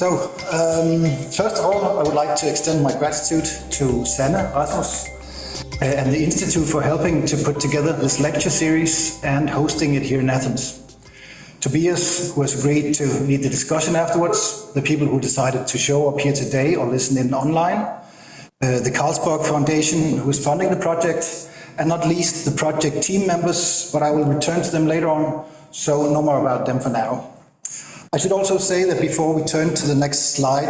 First of all, I would like to extend my gratitude to Sanne Rasmus and the Institute for helping to put together this lecture series and hosting it here in Athens. Tobias, who has agreed to lead the discussion afterwards, the people who decided to show up here today or listen in online, the Carlsberg Foundation, who is funding the project, and not least the project team members, but I will return to them later on, so no more about them for now. I should also say that before we turn to the next slide,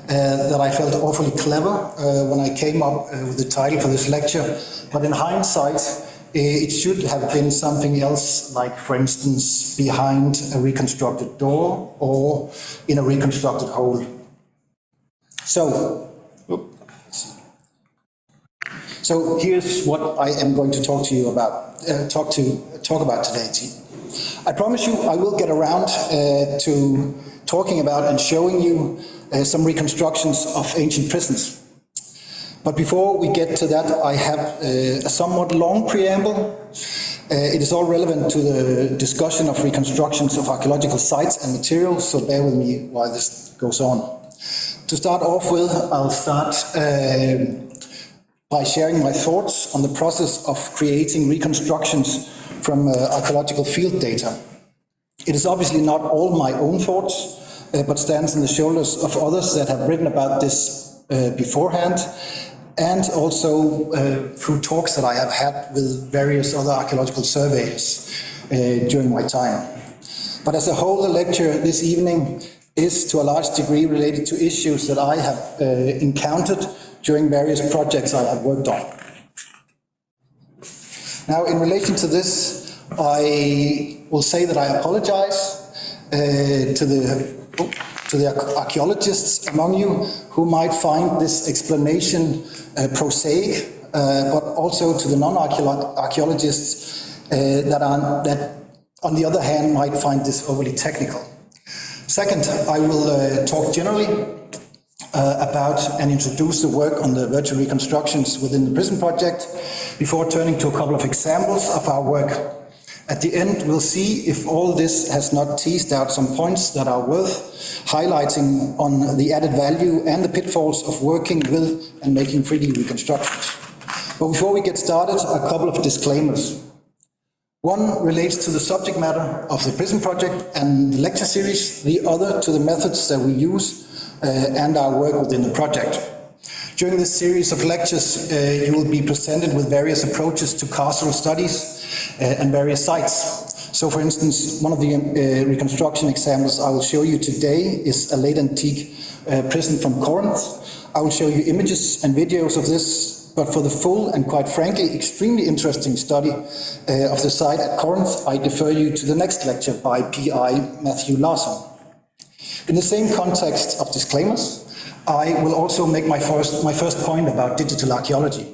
that I felt awfully clever when I came up with the title for this lecture, but in hindsight, it should have been something else, like, for instance, behind a reconstructed door or in a reconstructed hole. So here's what I am going to talk to you about, talk about today. I promise you I will get around to talking about and showing you some reconstructions of ancient prisons. But before we get to that, I have a somewhat long preamble. It is all relevant to the discussion of reconstructions of archaeological sites and materials, so bear with me while this goes on. To start off with, I'll start by sharing my thoughts on the process of creating reconstructions from archaeological field data. It is obviously not all my own thoughts, but stands on the shoulders of others that have written about this beforehand, and also through talks that I have had with various other archaeological surveyors during my time. But as a whole, the lecture this evening is to a large degree related to issues that I have encountered during various projects I have worked on. Now, in relation to this, I will say that I apologize to the archaeologists among you who might find this explanation prosaic, but also to the non-archaeologists that on the other hand might find this overly technical. Second, I will talk generally about and introduce the work on the virtual reconstructions within the prison project before turning to a couple of examples of our work. At the end, we'll see if all this has not teased out some points that are worth highlighting on the added value and the pitfalls of working with and making 3D reconstructions. But before we get started, a couple of disclaimers. One relates to the subject matter of the prison project and the lecture series, the other to the methods that we use and our work within the project. During this series of lectures, you will be presented with various approaches to carceral studies and various sites. So, for instance, one of the reconstruction examples I will show you today is a late antique prison from Corinth. I will show you images and videos of this, but for the full and, quite frankly, extremely interesting study of the site at Corinth, I defer you to the next lecture by P.I. Matthew Larson. In the same context of disclaimers, I will also make my first point about digital archaeology.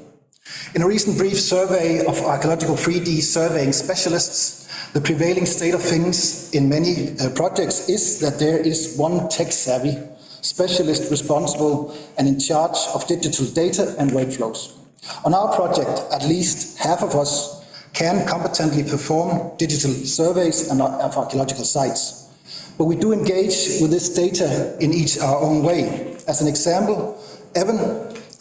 In a recent brief survey of archaeological 3D surveying specialists, the prevailing state of things in many projects is that there is one tech-savvy specialist responsible and in charge of digital data and workflows. On our project, at least half of us can competently perform digital surveys of archaeological sites. But we do engage with this data in each our own way. As an example, Evan,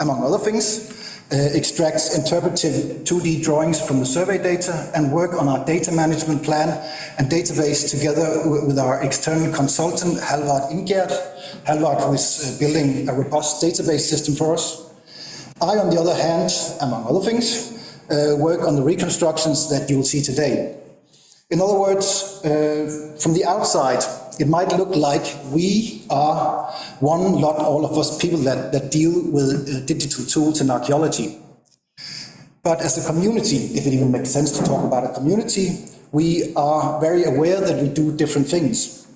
among other things, extracts interpretive 2D drawings from the survey data and work on our data management plan and database together with our external consultant, Halvard Ingert. Halvard, who is building a robust database system for us. I, on the other hand, among other things, work on the reconstructions that you will see today. In other words, from the outside, it might look like we are one lot, all of us people that deal with digital tools in archaeology. But as a community, if it even makes sense to talk about a community, we are very aware that we do different things.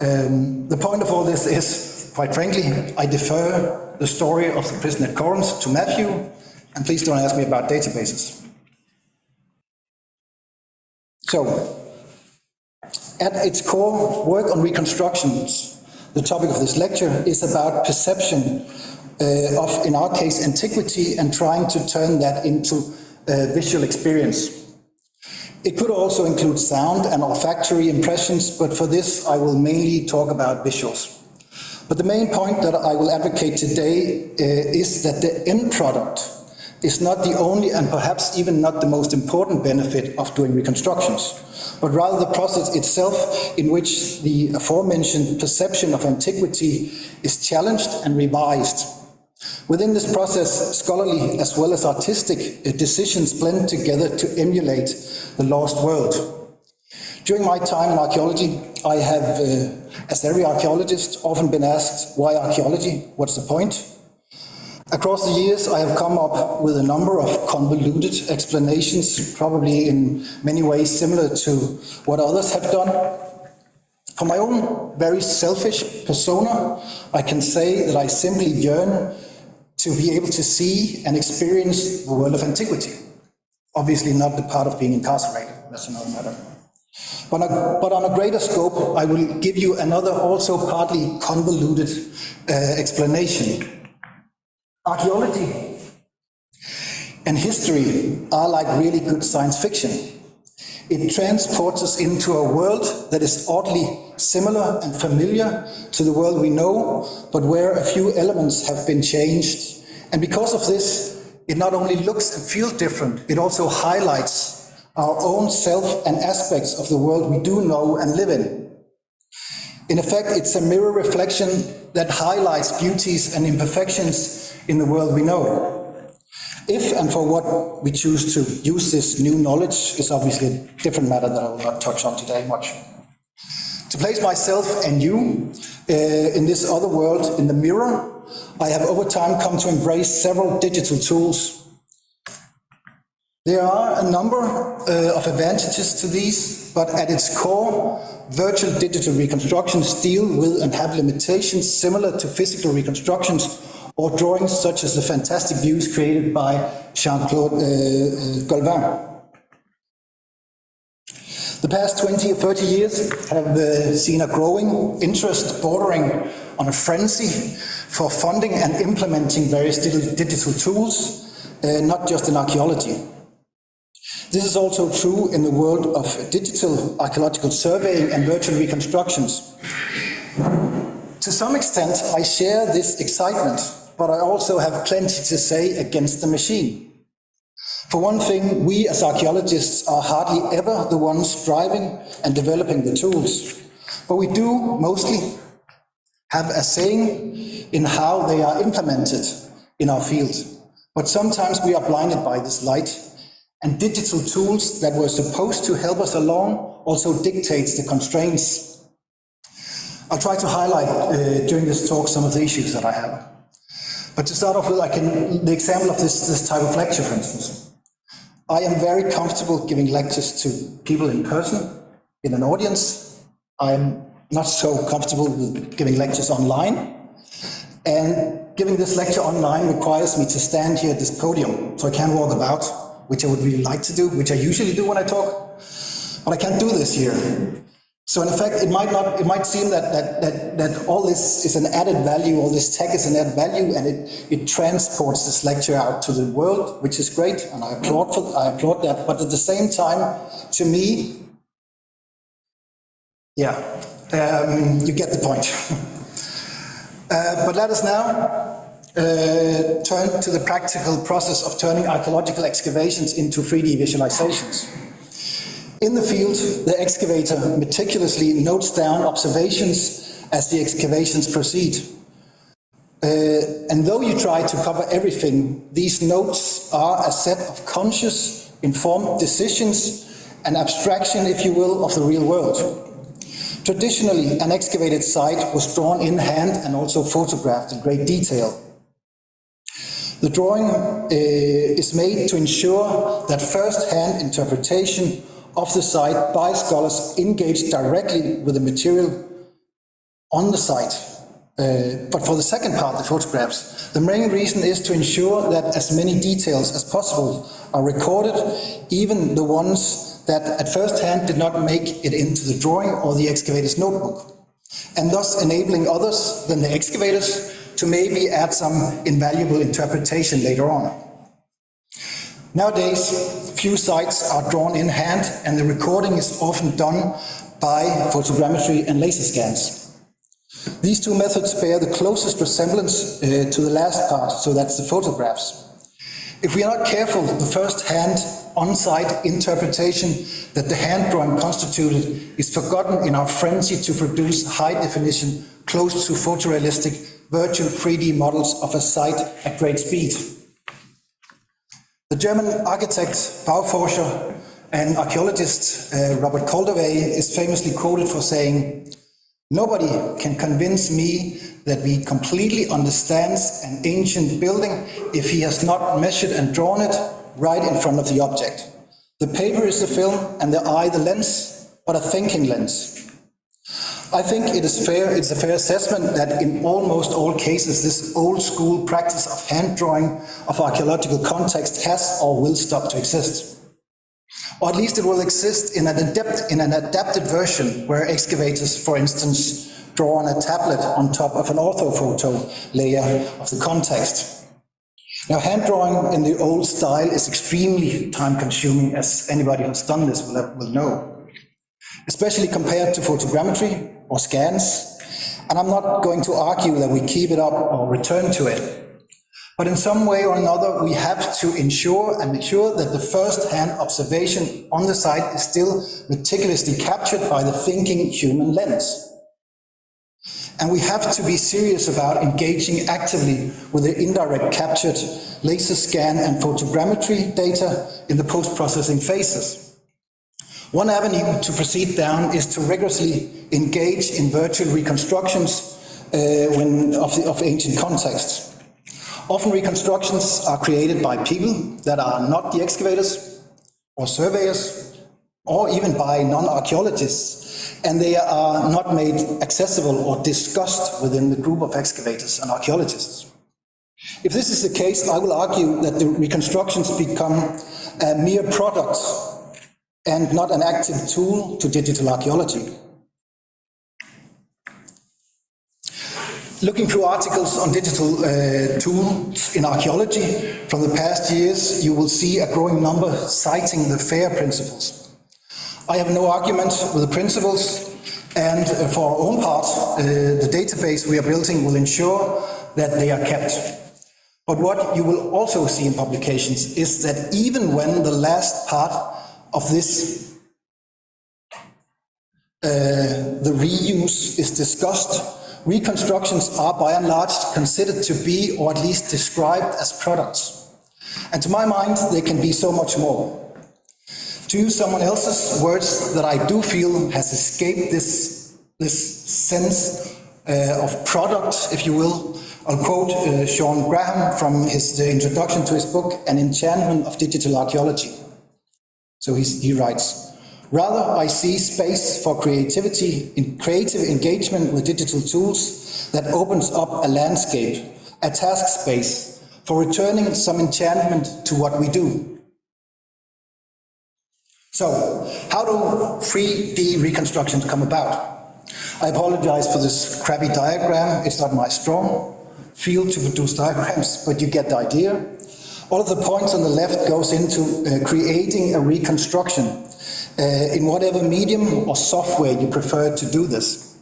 The point of all this is, quite frankly, I defer the story of the prison at Corinth to Matthew, and please don't ask me about databases. So, at its core, work on reconstructions, the topic of this lecture, is about perception of, in our case, antiquity and trying to turn that into visual experience. It could also include sound and olfactory impressions, but for this I will mainly talk about visuals. But the main point that I will advocate today is that the end product is not the only and perhaps even not the most important benefit of doing reconstructions, but rather the process itself in which the aforementioned perception of antiquity is challenged and revised. Within this process, scholarly as well as artistic decisions blend together to emulate the lost world. During my time in archaeology, I have, as every archaeologist, often been asked, why archaeology? What's the point? Across the years, I have come up with a number of convoluted explanations, probably in many ways similar to what others have done. For my own very selfish persona, I can say that I simply yearn to be able to see and experience the world of antiquity. Obviously not the part of being incarcerated, that's another matter. But on a greater scope, I will give you another also partly convoluted explanation. Archaeology and history are like really good science fiction. It transports us into a world that is oddly similar and familiar to the world we know, but where a few elements have been changed. And because of this, it not only looks and feels different, it also highlights our own self and aspects of the world we do know and live in. In effect, it's a mirror reflection that highlights beauties and imperfections in the world we know. If and for what we choose to use this new knowledge is obviously a different matter that I will not touch on today much. To place myself and you in this other world in the mirror, I have over time come to embrace several digital tools. There are a number of advantages to these, but at its core, virtual digital reconstructions deal with and have limitations similar to physical reconstructions or drawings such as the fantastic views created by Jean-Claude Gauvin. The past 20 or 30 years have seen a growing interest bordering on a frenzy for funding and implementing various digital tools, not just in archaeology. This is also true in the world of digital archaeological surveying and virtual reconstructions. To some extent, I share this excitement, but I also have plenty to say against the machine. For one thing, we as archaeologists are hardly ever the ones driving and developing the tools, but we do mostly have a saying in how they are implemented in our field. But sometimes we are blinded by this light, and digital tools that were supposed to help us along also dictates the constraints. I'll try to highlight during this talk some of the issues that I have. But to start off with, the example of this type of lecture, for instance. I am very comfortable giving lectures to people in person, in an audience. I'm not so comfortable with giving lectures online. And giving this lecture online requires me to stand here at this podium, so I can't walk about, which I would really like to do, which I usually do when I talk, but I can't do this here. So in effect, it might seem that all this is an added value, all this tech is an added value, and it transports this lecture out to the world, which is great, and I applaud that. But at the same time, to me, you get the point. But let us now turn to the practical process of turning archaeological excavations into 3D visualizations. In the field, the excavator meticulously notes down observations as the excavations proceed. And though you try to cover everything, these notes are a set of conscious, informed decisions, an abstraction, if you will, of the real world. Traditionally, an excavated site was drawn in hand and also photographed in great detail. The drawing is made to ensure that first-hand interpretation of the site by scholars engaged directly with the material on the site. But for the second part, the photographs, the main reason is to ensure that as many details as possible are recorded, even the ones that at first hand did not make it into the drawing or the excavator's notebook, and thus enabling others than the excavators to maybe add some invaluable interpretation later on. Nowadays, few sites are drawn in hand, and the recording is often done by photogrammetry and laser scans. These two methods bear the closest resemblance to the last part, so that's the photographs. If we are not careful, the first-hand, on-site interpretation that the hand drawing constituted is forgotten in our frenzy to produce high-definition, close to photorealistic, virtual 3D models of a site at great speed. The German architect, Bauforscher, and archaeologist Robert Calderwey is famously quoted for saying, "Nobody can convince me that he completely understands an ancient building if he has not measured and drawn it right in front of the object. The paper is the film and the eye the lens, but a thinking lens." I think it's a fair assessment that in almost all cases this old school practice of hand drawing of archaeological context has or will stop to exist. Or at least it will exist in an adapted version where excavators, for instance, draw on a tablet on top of an orthophoto layer of the context. Now, hand drawing in the old style is extremely time-consuming, as anybody who's done this will know, especially compared to photogrammetry or scans. And I'm not going to argue that we keep it up or return to it. But in some way or another, we have to ensure and make sure that the first-hand observation on the site is still meticulously captured by the thinking human lens. And we have to be serious about engaging actively with the indirect captured laser scan and photogrammetry data in the post-processing phases. One avenue to proceed down is to rigorously engage in virtual reconstructions of ancient contexts. Often reconstructions are created by people that are not the excavators or surveyors or even by non-archaeologists, and they are not made accessible or discussed within the group of excavators and archaeologists. If this is the case, I will argue that the reconstructions become a mere product and not an active tool to digital archaeology. Looking through articles on digital tools in archaeology from the past years, you will see a growing number citing the FAIR principles. I have no argument with the principles, and for our own part, the database we are building will ensure that they are kept. But what you will also see in publications is that even when the last part of this, the reuse, is discussed, reconstructions are by and large considered to be, or at least described as, products. And to my mind, they can be so much more. To use someone else's words that I do feel has escaped this sense of product, if you will, I'll quote Sean Graham from the introduction to his book, An Enchantment of Digital Archaeology. So he writes, "Rather, I see space for creativity in creative engagement with digital tools that opens up a landscape, a task space for returning some enchantment to what we do." So, how do 3D reconstructions come about? I apologize for this crappy diagram. It's not my strong field to produce diagrams, but you get the idea. All of the points on the left goes into creating a reconstruction in whatever medium or software you prefer to do this.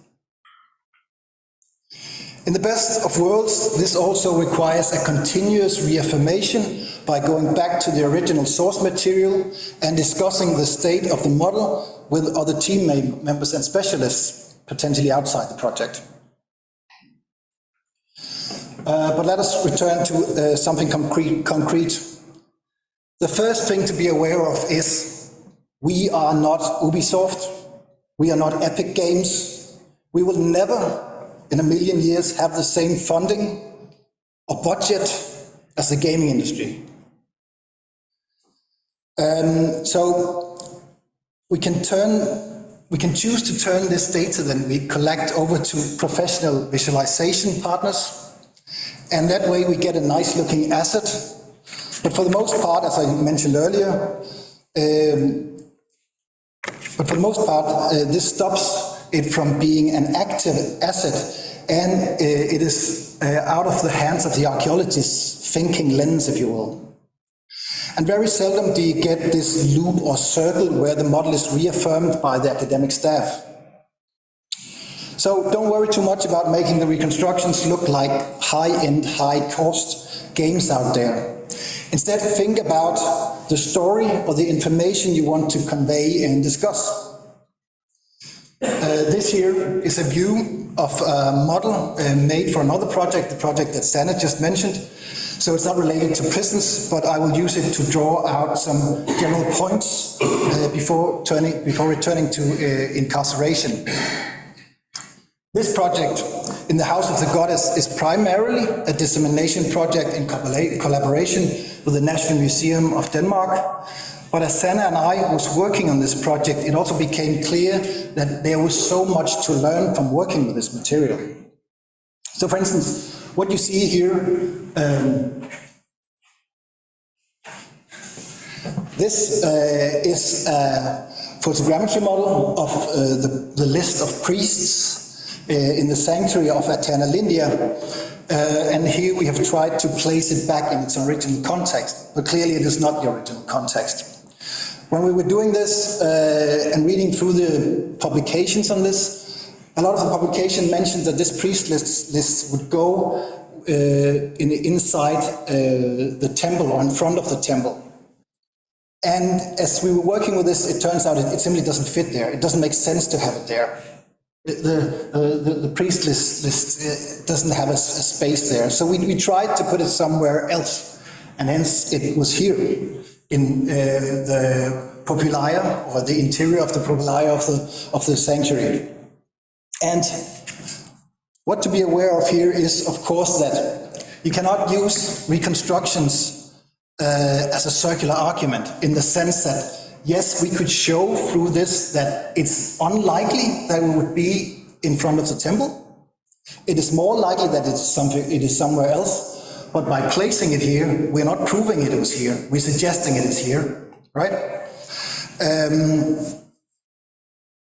In the best of worlds, this also requires a continuous reaffirmation by going back to the original source material and discussing the state of the model with other team members and specialists, potentially outside the project. But let us return to something concrete. The first thing to be aware of is we are not Ubisoft, we are not Epic Games, we will never in a million years have the same funding or budget as the gaming industry. So we can choose to turn this data that we collect over to professional visualization partners, and that way we get a nice looking asset. But for the most part, as I mentioned earlier, this stops it from being an active asset, and it is out of the hands of the archaeologist's thinking lens, if you will. And very seldom do you get this loop or circle where the model is reaffirmed by the academic staff. So don't worry too much about making the reconstructions look like high-end, high-cost games out there. Instead, think about the story or the information you want to convey and discuss. This here is a view of a model made for another project, the project that Sanna just mentioned. So it's not related to prisons, but I will use it to draw out some general points before returning to incarceration. This project in the House of the Goddess is primarily a dissemination project in collaboration with the National Museum of Denmark. But as Sanna and I was working on this project, it also became clear that there was so much to learn from working with this material. So for instance, what you see here, this is a photogrammetry model of the list of priests in the sanctuary of Aetna Lindia. And here we have tried to place it back in its original context, but clearly it is not the original context. When we were doing this and reading through the publications on this, a lot of the publication mentioned that this priest list would go inside the temple or in front of the temple. And as we were working with this, it turns out it simply doesn't fit there. It doesn't make sense to have it there. The priest list doesn't have a space there. So we tried to put it somewhere else, and hence it was here in the Popularia, or the interior of the Popularia of the sanctuary. And what to be aware of here is, of course, that you cannot use reconstructions as a circular argument, in the sense that, yes, we could show through this that it's unlikely that we would be in front of the temple. It is more likely that it is somewhere else. But by placing it here, we're not proving it was here. We're suggesting it is here, right?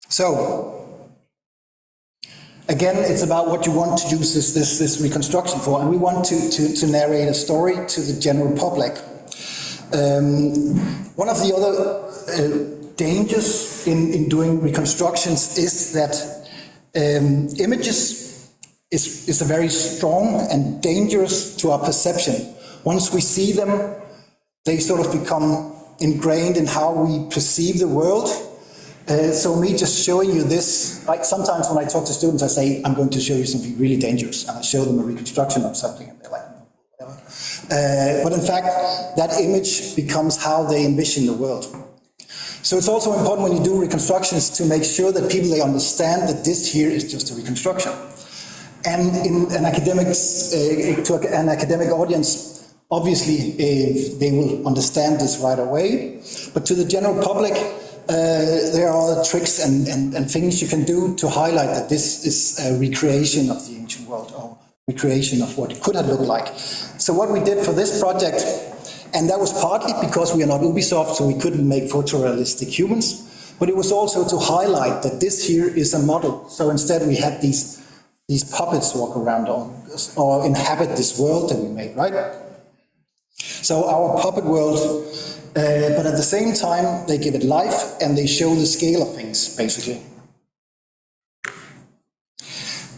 So, again, it's about what you want to use this reconstruction for, and we want to narrate a story to the general public. One of the other dangers in doing reconstructions is that images is a very strong and dangerous to our perception. Once we see them, they sort of become ingrained in how we perceive the world. So me just showing you this, like sometimes when I talk to students, I say, I'm going to show you something really dangerous, and I show them a reconstruction of something, and they're like, whatever. But in fact, that image becomes how they envision the world. So it's also important when you do reconstructions to make sure that people, they understand that this here is just a reconstruction. And in an to an academic audience, obviously they will understand this right away. But to the general public, there are other tricks and things you can do to highlight that this is a recreation of the ancient world, or recreation of what it could have looked like. So what we did for this project, and that was partly because we are not Ubisoft, so we couldn't make photorealistic humans, but it was also to highlight that this here is a model. So instead we had these puppets walk around or inhabit this world that we made, right? So our puppet world, but at the same time, they give it life and they show the scale of things, basically.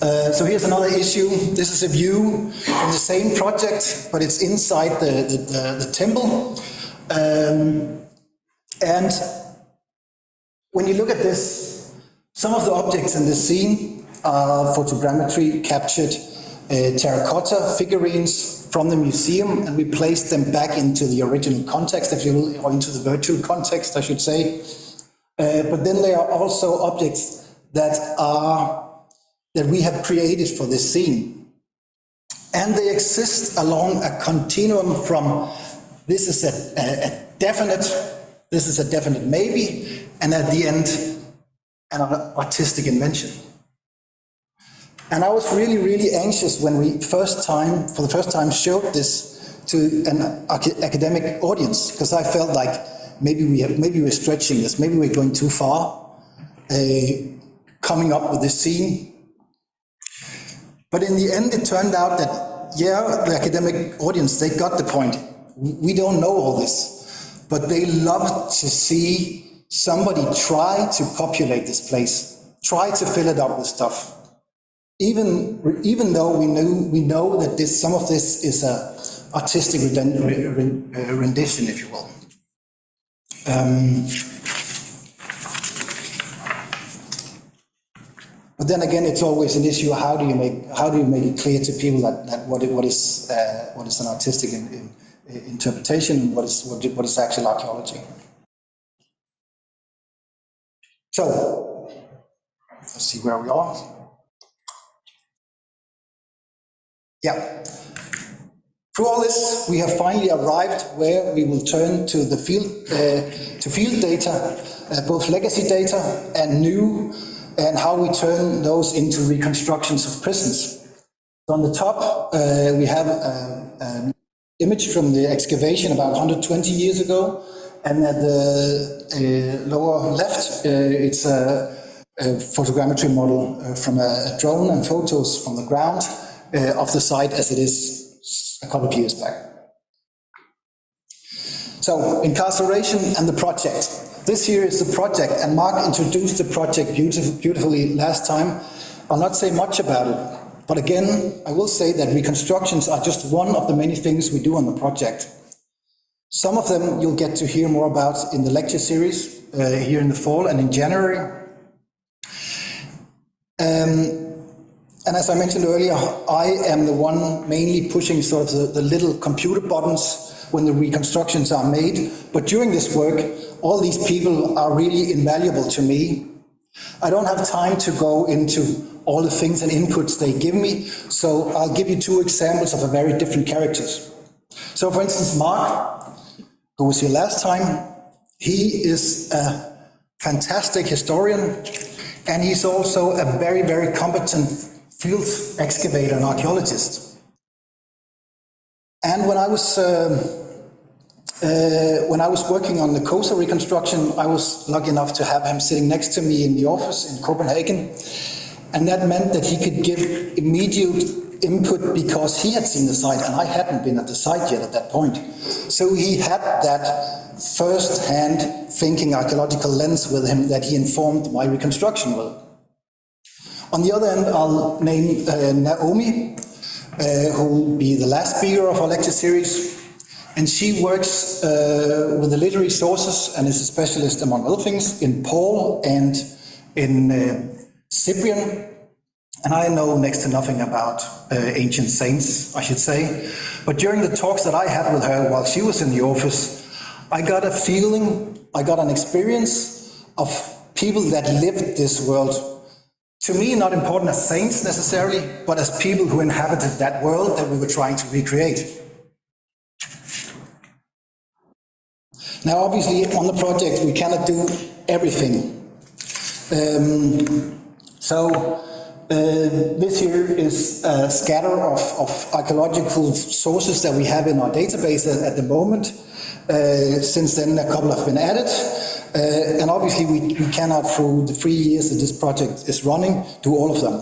So here's another issue. This is a view from the same project, but it's inside the temple. And when you look at this, some of the objects in this scene are photogrammetry captured terracotta figurines from the museum, and we placed them back into the original context, if you will, or into the virtual context, I should say. But then there are also objects that we have created for this scene. And they exist along a continuum from this is a definite maybe, and at the end, an artistic invention. And I was really, really anxious when we for the first time showed this to an academic audience, because I felt like maybe we're stretching this, maybe we're going too far, coming up with this scene. But in the end, it turned out that, yeah, the academic audience, they got the point. We don't know all this, but they loved to see somebody try to populate this place, try to fill it up with stuff. even though we know that some of this is a artistic rendition, if you will. But then again, it's always an issue. How do you make it clear to people that what is an artistic interpretation and what is actual archaeology? So let's see where we are. Yeah. Through all this, we have finally arrived where we will turn to the field data, both legacy data and new, and how we turn those into reconstructions of prisons. So on the top, we have an image from the excavation about 120 years ago, and at the lower left, it's a photogrammetry model from a drone and photos from the ground of the site as it is a couple of years back. So, incarceration and the project. This here is the project, and Mark introduced the project beautifully last time. I'll not say much about it, but again, I will say that reconstructions are just one of the many things we do on the project. Some of them you'll get to hear more about in the lecture series here in the fall and in January. And as I mentioned earlier, I am the one mainly pushing sort of the little computer buttons when the reconstructions are made. But during this work, all these people are really invaluable to me. I don't have time to go into all the things and inputs they give me, so I'll give you two examples of a very different characters. So for instance, Mark, who was here last time, he is a fantastic historian, and he's also a very, very competent field excavator and archaeologist. And when I was working on the Cosa reconstruction, I was lucky enough to have him sitting next to me in the office in Copenhagen. And that meant that he could give immediate input because he had seen the site and I hadn't been at the site yet at that point. So he had that first-hand thinking archaeological lens with him that he informed my reconstruction with. On the other end, I'll name Naomi, who will be the last speaker of our lecture series. And she works with the literary sources and is a specialist, among other things, in Paul and in Cyprian. And I know next to nothing about ancient saints, I should say. But during the talks that I had with her while she was in the office, I got a feeling, I got an experience of people that lived this world. To me, not important as saints necessarily, but as people who inhabited that world that we were trying to recreate. Now, obviously, on the project, we cannot do everything. This here is a scatter of archaeological sources that we have in our database at the moment. Since then, a couple have been added. And obviously, we cannot, through the 3 years that this project is running, do all of them.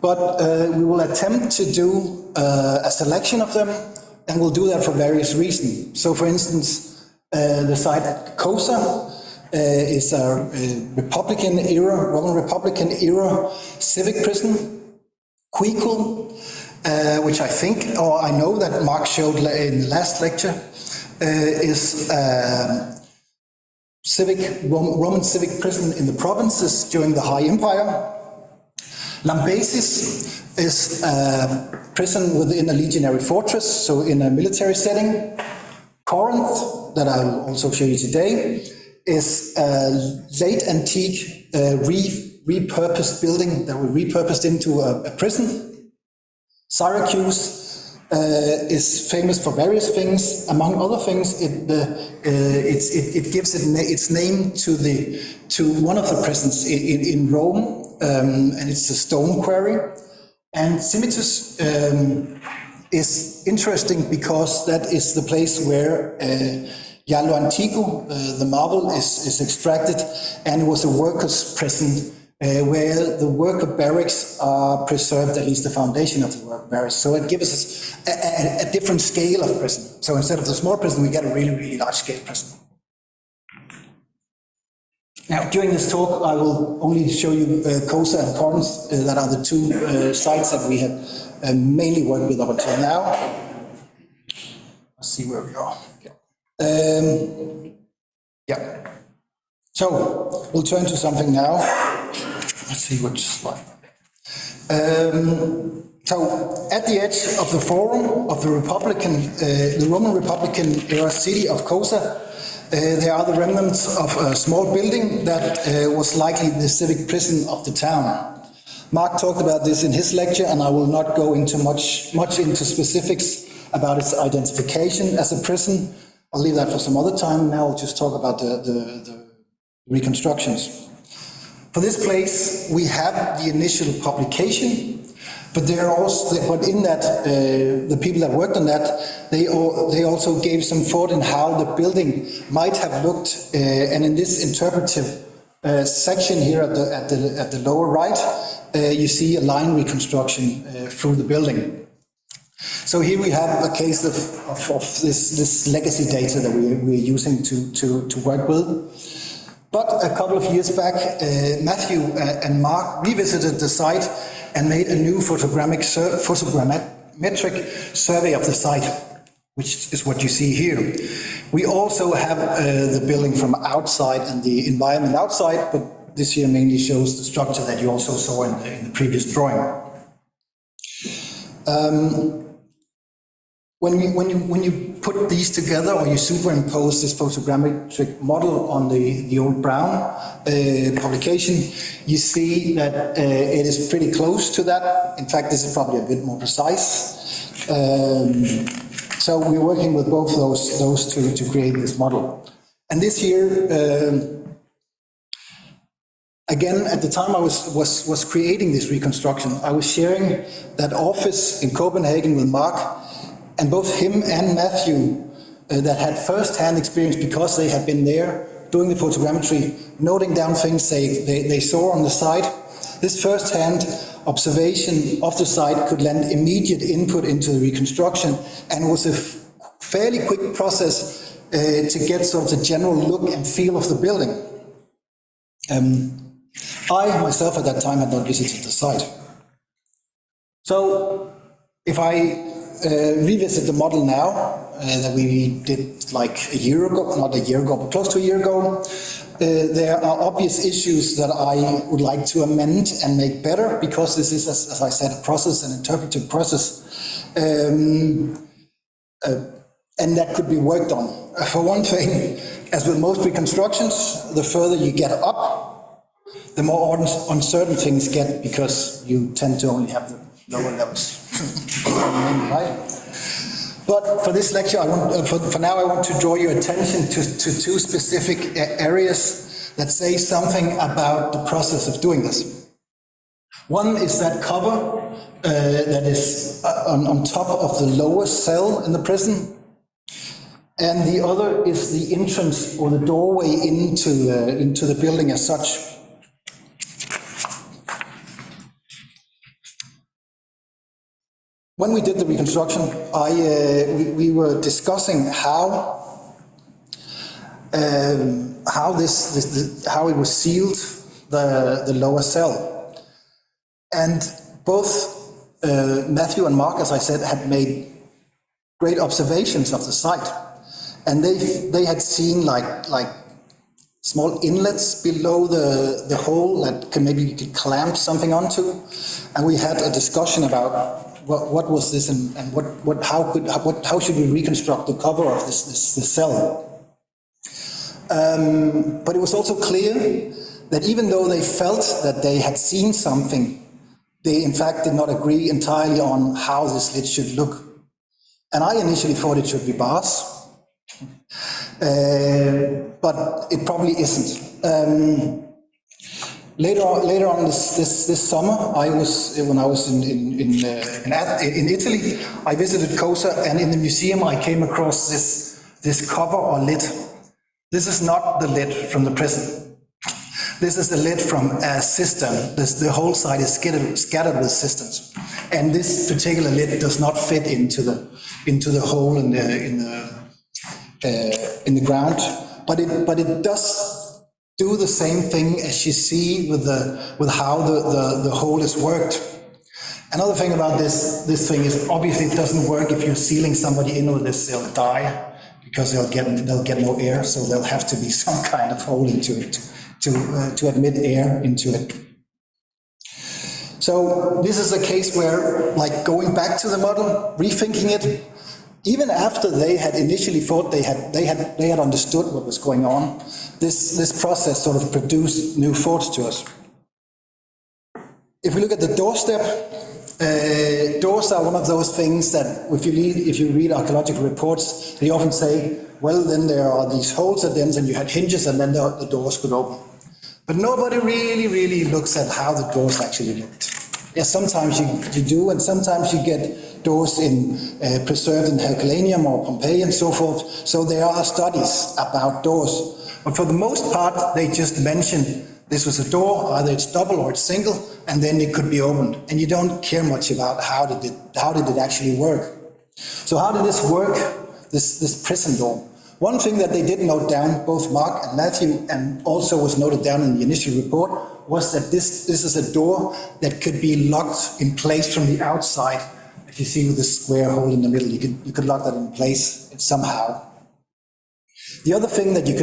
But we will attempt to do a selection of them, and we'll do that for various reasons. So, for instance, the site at Cosa is a Roman Republican era civic prison, Quicul, which I think, or I know that Mark showed in the last lecture, is Roman civic prison in the provinces during the High Empire. Lambesis is a prison within a legionary fortress, so in a military setting. Corinth, that I will also show you today, is a late antique repurposed building that we repurposed into a prison. Syracuse is famous for various things. Among other things, it gives its name to one of the prisons in Rome, and it's the stone quarry. And Simitus is interesting because that is the place where Giallo Antico, the marble, is extracted, and it was a workers' prison where the worker barracks are preserved, at least the foundation of the worker barracks. So it gives us a different scale of prison. So instead of the small prison, we get a really, really large scale prison. Now, during this talk, I will only show you Cosa and Corinth, that are the two sites that we have mainly worked with up until now. Let's see where we are. Yeah. So, we'll turn to something now. Let's see which slide. So, at the edge of the forum of the Roman Republican era city of Cosa, there are the remnants of a small building that was likely the civic prison of the town. Mark talked about this in his lecture, and I will not go into much into specifics about its identification as a prison. I'll leave that for some other time. Now I'll just talk about the reconstructions. For this place, we have the initial publication. But but in that, the people that worked on that, they also gave some thought in how the building might have looked. And in this interpretive section here at the lower right, you see a line reconstruction through the building. So here we have a case of this legacy data that we're using to work with. But a couple of years back, Matthew and Mark revisited the site and made a new photogrammetric survey of the site, which is what you see here. We also have the building from outside and the environment outside, but this here mainly shows the structure that you also saw in the previous drawing. When you put these together, or you superimpose this photogrammetric model on the old Brown publication, you see that it is pretty close to that. In fact, this is probably a bit more precise. So we're working with both those two to create this model. And this year, again, at the time I was creating this reconstruction, I was sharing that office in Copenhagen with Mark. And both him and Matthew that had first-hand experience because they had been there doing the photogrammetry, noting down things they saw on the site. This first-hand observation of the site could lend immediate input into the reconstruction, and it was a fairly quick process to get sort of the general look and feel of the building. I myself at that time had not visited the site. So if I revisit the model now that we did like a year ago, not a year ago, but close to a year ago, there are obvious issues that I would like to amend and make better, because this is, as I said, a process, an interpretive process, and that could be worked on. For one thing, as with most reconstructions, the further you get up, the more uncertain things get, because you tend to only have the lower levels. Right? But for this lecture, for now, I want to draw your attention to two specific areas that say something about the process of doing this. One is that cover that is on top of the lower cell in the prison, and the other is the entrance or the doorway into the building as such. When we did the reconstruction, we were discussing how it was sealed, the lower cell, and both Matthew and Mark, as I said, had made great observations of the site, and they had seen like small inlets below the hole that maybe you could clamp something onto, and we had a discussion about what was this, and how should we reconstruct the cover of this cell. But it was also clear that even though they felt that they had seen something, they in fact did not agree entirely on how this lid should look. And I initially thought it should be bars, but it probably isn't. Later on this summer, when I was in Italy, I visited Cosa, and in the museum I came across this cover or lid. This is not the lid from the prison. This is the lid from a cistern. The whole site is scattered with cisterns, and this particular lid does not fit into the hole in the ground, but it does do the same thing as you see with how the hole is worked. Another thing about this thing is obviously it doesn't work if you're sealing somebody in with this, they'll die because they'll get no air, so there'll have to be some kind of hole into it to admit air into it. So this is a case where, like, going back to the model, rethinking it, even after they had initially thought they had understood what was going on, this process sort of produced new thoughts to us. If we look at the doorstep, doors are one of those things that if you read archaeological reports, they often say, well, then there are these holes at the ends and you had hinges and then the doors could open. But nobody really looks at how the doors actually looked. Yeah, sometimes you do, and sometimes you get doors preserved in Herculaneum or Pompeii and so forth. So there are studies about doors. But for the most part, they just mention this was a door, either it's double or it's single, and then it could be opened. And you don't care much about how did it actually work. So how did this work, this prison door? One thing that they did note down, both Mark and Matthew, and also was noted down in the initial report, was that this is a door that could be locked in place from the outside. If you see with this square hole in the middle, you could lock that in place somehow. The other thing that you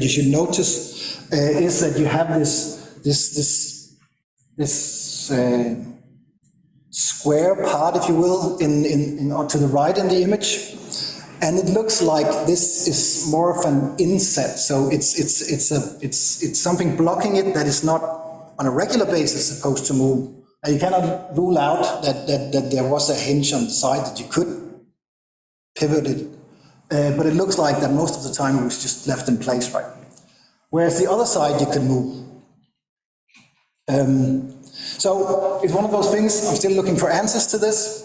should notice is that you have this square part, if you will, to the right in the image. And it looks like this is more of an inset, so it's something blocking it that is not on a regular basis supposed to move. And you cannot rule out that there was a hinge on the side that you could pivot it, but it looks like that most of the time it was just left in place, right? Whereas the other side you can move. So it's one of those things. I'm still looking for answers to this.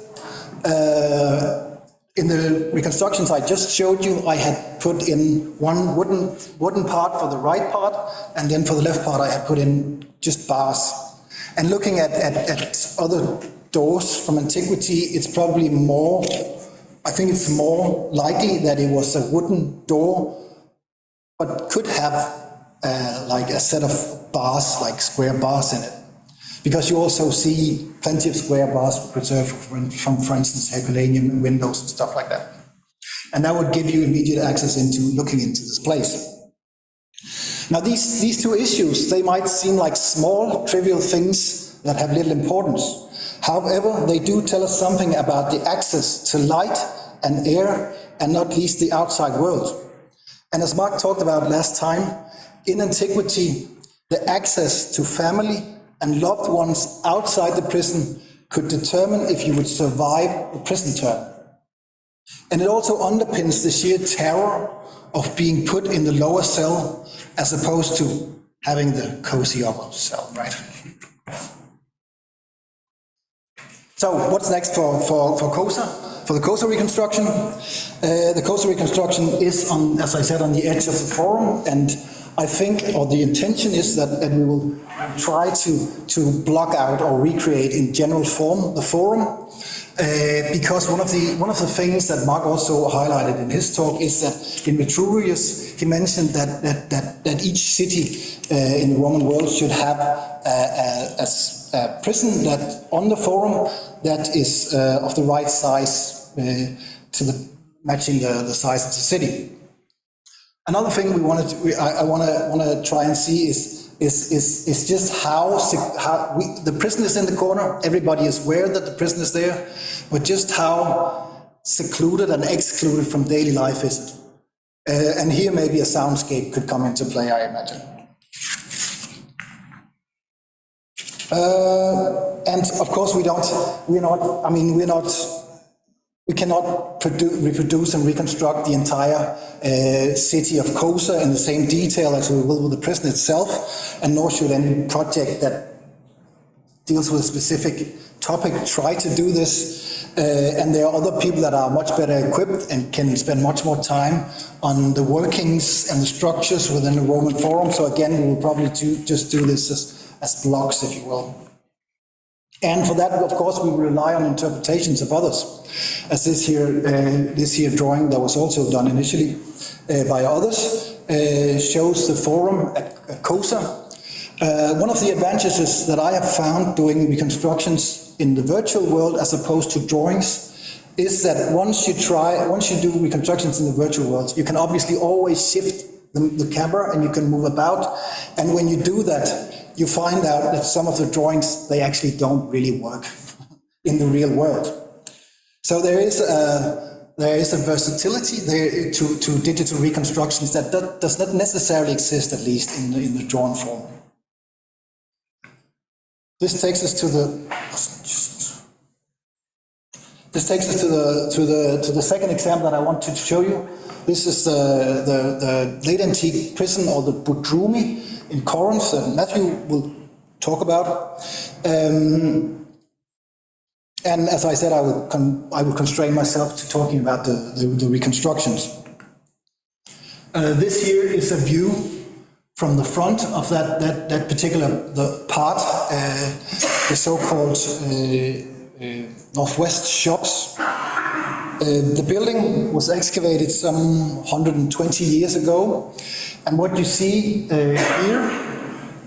In the reconstructions I just showed you, I had put in one wooden part for the right part, and then for the left part I had put in just bars. And looking at other doors from antiquity, it's probably more, I think it's more likely that it was a wooden door, but could have like a set of bars, like square bars in it. Because you also see plenty of square bars preserved from, for instance, Herculaneum windows and stuff like that. And that would give you immediate access into looking into this place. Now these two issues, they might seem like small, trivial things that have little importance. However, they do tell us something about the access to light and air, and not least the outside world. And as Mark talked about last time, in antiquity, the access to family and loved ones outside the prison could determine if you would survive the prison term. And it also underpins the sheer terror of being put in the lower cell as opposed to having the cozy upper cell, right? So what's next for Cosa? For the Cosa reconstruction? The Cosa reconstruction is, as I said, on the edge of the forum, and I think, or the intention is that we will try to block out or recreate in general form the forum, because one of the things that Mark also highlighted in his talk is that in Vitruvius he mentioned that each city in the Roman world should have a prison that on the forum that is of the right size matching the size of the city. Another thing I want to try and see is just how the prison is in the corner. Everybody is aware that the prison is there, but just how secluded and excluded from daily life is it. And here maybe a soundscape could come into play, I imagine. And of course we cannot reproduce and reconstruct the entire city of Cosa in the same detail as we will with the prison itself, and nor should any project that deals with a specific topic try to do this. And there are other people that are much better equipped and can spend much more time on the workings and the structures within the Roman Forum. So again, we will probably just do this as blocks, if you will. And for that, of course, we rely on interpretations of others, as this here drawing that was also done initially by others. shows the forum at Cosa. One of the advantages that I have found doing reconstructions in the virtual world as opposed to drawings is that once you do reconstructions in the virtual world, you can obviously always shift the camera and you can move about. And when you do that, you find out that some of the drawings, they actually don't really work in the real world. So there is a versatility there to digital reconstructions that does not necessarily exist, at least in the drawn form. This takes us to the second example that I want to show you. This is the late antique prison, or the Budrumi in Corinth, that Matthew will talk about. And as I said, I will constrain myself to talking about the reconstructions. This here is a view from the front of that particular part, the so-called Northwest Shops. The building was excavated some 120 years ago, and what you see here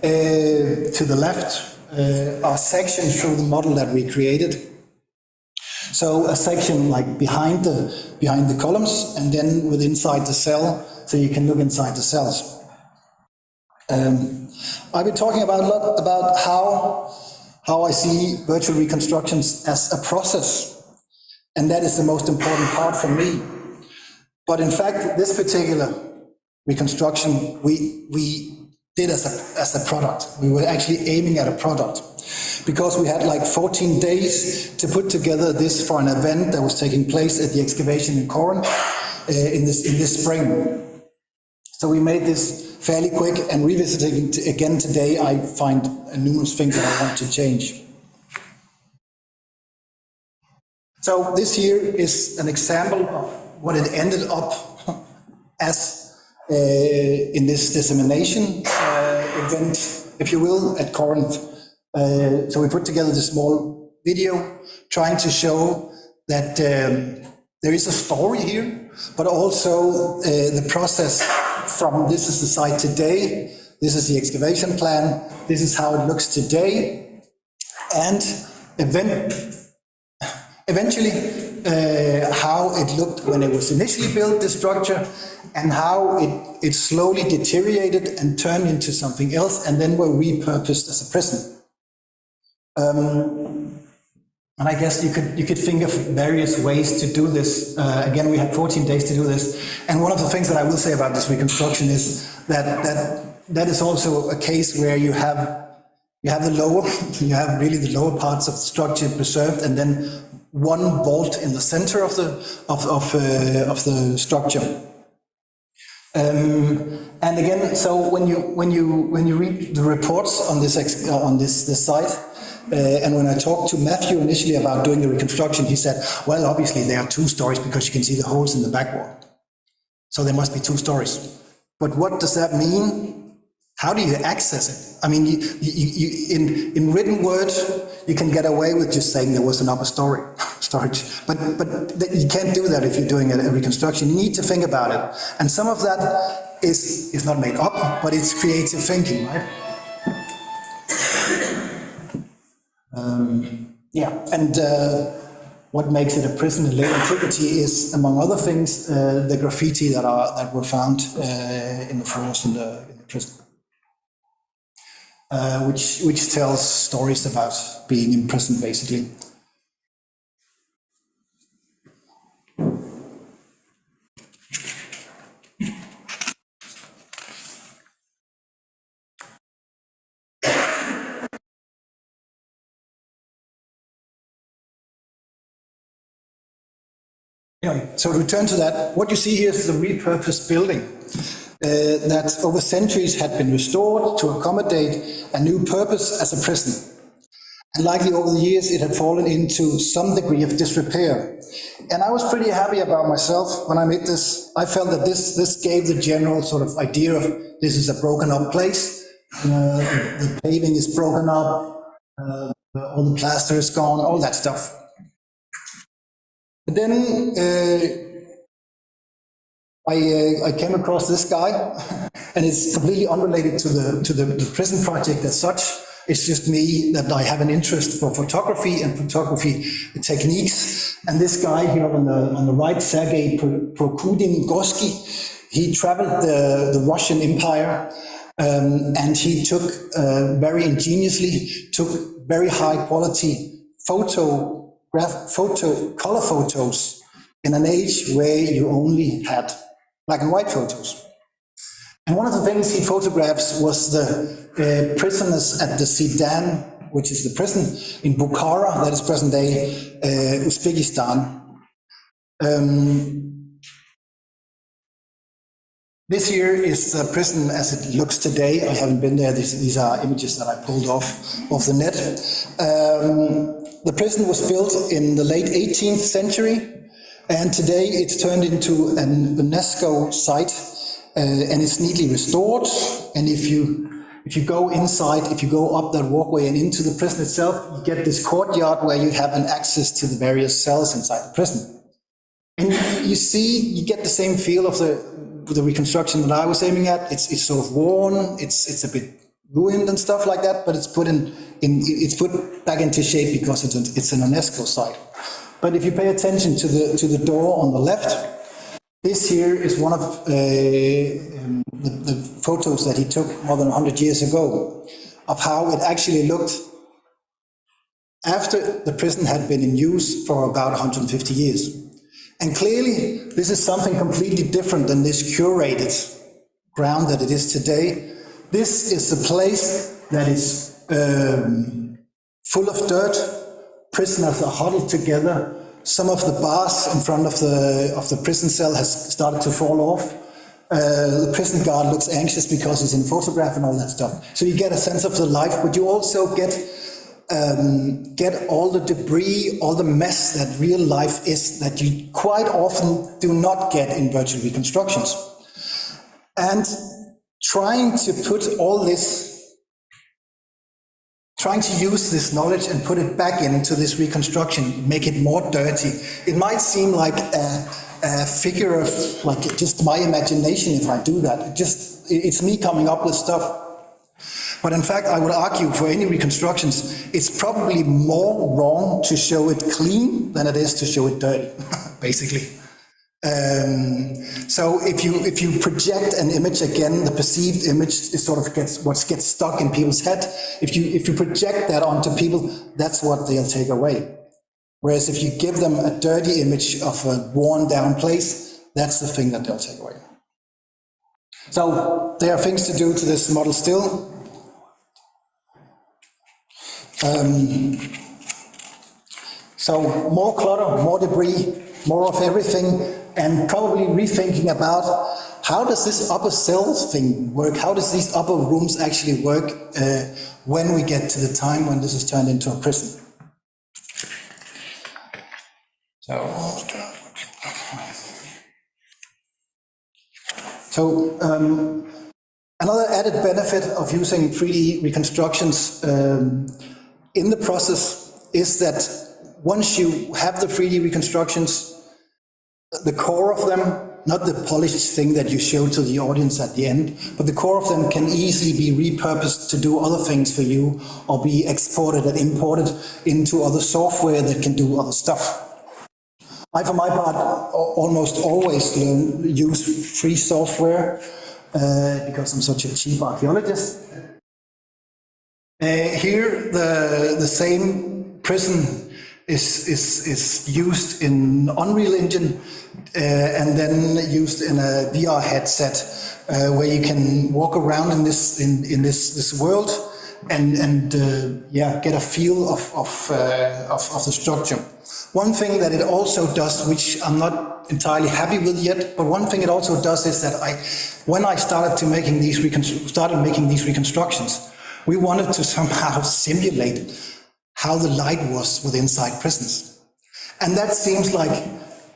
to the left are sections from the model that we created. So a section like behind the columns, and then with inside the cell, so you can look inside the cells. I've been talking about a lot about how I see virtual reconstructions as a process, and that is the most important part for me. But in fact, this particular reconstruction we did as a product. We were actually aiming at a product, because we had like 14 days to put together this for an event that was taking place at the excavation in Corinth in this spring. So we made this fairly quick, and revisiting again today, I find numerous things that I want to change. So this here is an example of what it ended up as in this dissemination event, if you will, at Corinth. So we put together this small video trying to show that there is a story here, but also the process from this is the site today, this is the excavation plan, this is how it looks today, and eventually how it looked when it was initially built, this structure, and how it slowly deteriorated and turned into something else, and then were repurposed as a prison. And I guess you could think of various ways to do this. Again, we had 14 days to do this. And one of the things that I will say about this reconstruction is that is also a case where you have the lower, you have really the lower parts of the structure preserved, and then one vault in the center of the structure. And again, so when you read the reports on this site, and when I talked to Matthew initially about doing the reconstruction, he said, well, obviously there are 2 stories because you can see the holes in the back wall. So there must be 2 stories. But what does that mean? How do you access it? I mean, in written word, you can get away with just saying there was an upper storage. But you can't do that if you're doing a reconstruction. You need to think about it. And some of that is not made up, but it's creative thinking, right? And what makes it a prison in late antiquity is, among other things, the graffiti that were found in the floors in the prison, which tells stories about being in prison, basically. Anyway, so to return to that, what you see here is the repurposed building that over centuries had been restored to accommodate a new purpose as a prison. And likely over the years, it had fallen into some degree of disrepair. And I was pretty happy about myself when I made this. I felt that this gave the general sort of idea of this is a broken up place. The paving is broken up, all the plaster is gone, all that stuff. But then I came across this guy, and it's completely unrelated to the prison project as such. It's just me that I have an interest for photography and photography techniques. And this guy here on the right, Sergei Prokudin-Gorsky, he traveled the Russian Empire, and he took very ingeniously took very high quality color photos in an age where you only had black and white photos. And one of the things he photographs was the prisoners at the Sidan, which is the prison in Bukhara, that is present day Uzbekistan. This here is the prison as it looks today. I haven't been there. These are images that I pulled off the net. The prison was built in the late 18th century, and today it's turned into an UNESCO site, and it's neatly restored. And if you go inside, if you go up that walkway and into the prison itself, you get this courtyard where you have an access to the various cells inside the prison. And you get the same feel of the reconstruction that I was aiming at. It's sort of worn, it's a bit ruined and stuff like that, but it's put it's put back into shape because it's an UNESCO site. But if you pay attention to the door on the left, this here is one of the photos that he took more than 100 years ago of how it actually looked after the prison had been in use for about 150 years. And clearly, this is something completely different than this curated ground that it is today. This is a place that is full of dirt. Prisoners are huddled together. Some of the bars in front of the prison cell has started to fall off. The prison guard looks anxious because he's in a photograph and all that stuff. So you get a sense of the life, but you also get all the debris, all the mess that real life is, that you quite often do not get in virtual reconstructions. And trying to put all this, trying to use this knowledge and put it back into this reconstruction, make it more dirty. It might seem like a figure of like just my imagination if I do that. It's me coming up with stuff. But in fact, I would argue for any reconstructions, it's probably more wrong to show it clean than it is to show it dirty, basically. So if you project an image again, the perceived image is sort of what gets stuck in people's head. If you project that onto people, that's what they'll take away. Whereas if you give them a dirty image of a worn down place, that's the thing that they'll take away. So there are things to do to this model still. So more clutter, more debris, more of everything, and probably rethinking about how does this upper cell thing work? How does these upper rooms actually work when we get to the time when this is turned into a prison? So another added benefit of using 3D reconstructions in the process is that once you have the 3D reconstructions, the core of them, not the polished thing that you show to the audience at the end, but the core of them can easily be repurposed to do other things for you or be exported and imported into other software that can do other stuff. I, for my part, almost always use free software because I'm such a cheap archaeologist. Here, the same prison is used in Unreal Engine and then used in a VR headset where you can walk around in this world and get a feel of the structure. One thing that it also does, which I'm not entirely happy with yet, but one thing it also does is that when I started making these reconstructions, we wanted to somehow simulate how the light was within inside prisons. And that seems like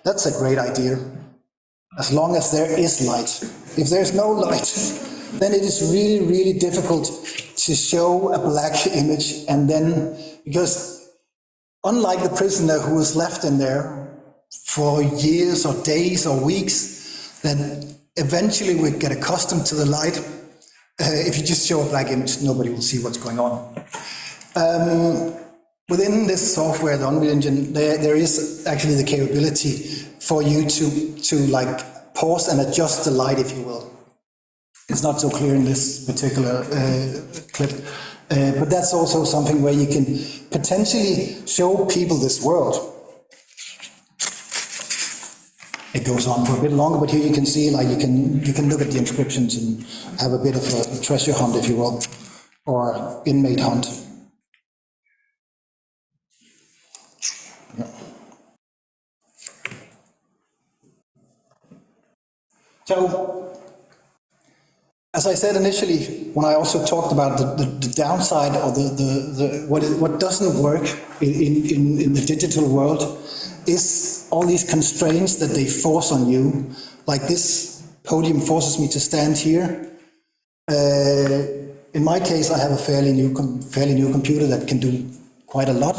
that's a great idea, as long as there is light. If there's no light, then it is really, really difficult to show a black image. And then, because unlike the prisoner who was left in there for years or days or weeks, then eventually we get accustomed to the light. If you just show a black image, nobody will see what's going on. Within this software, the Unreal Engine, there is actually the capability for you to like pause and adjust the light, if you will. It's not so clear in this particular clip, but that's also something where you can potentially show people this world. It goes on for a bit longer, but here you can see, like, you can look at the inscriptions and have a bit of a treasure hunt, if you will, or inmate hunt. Yeah. So, as I said initially, when I also talked about the downside or what doesn't work in the digital world is all these constraints that they force on you. Like this podium forces me to stand here. In my case, I have a fairly new computer that can do quite a lot,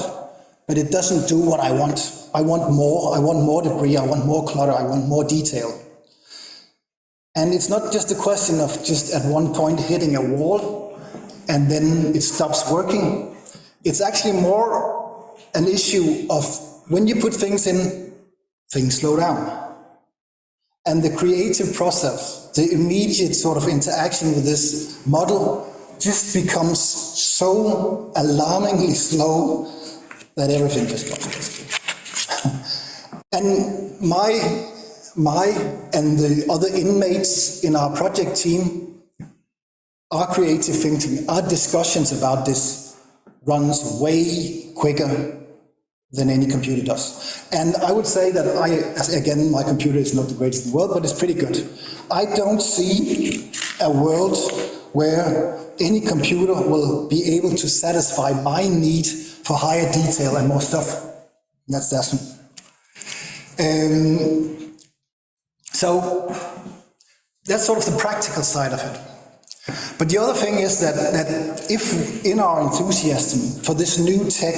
but it doesn't do what I want. I want more debris, I want more clutter, I want more detail. And it's not just a question of just at one point hitting a wall and then it stops working. It's actually more an issue of when you put things in, things slow down. And the creative process, the immediate sort of interaction with this model just becomes so alarmingly slow that everything just stops basically. And my and the other inmates in our project team, our creative thinking, our discussions about this runs way quicker than any computer does. And I would say that again, my computer is not the greatest in the world, but it's pretty good. I don't see a world where any computer will be able to satisfy my need for higher detail and more stuff. That's so that's sort of the practical side of it. But the other thing is that if in our enthusiasm for this new tech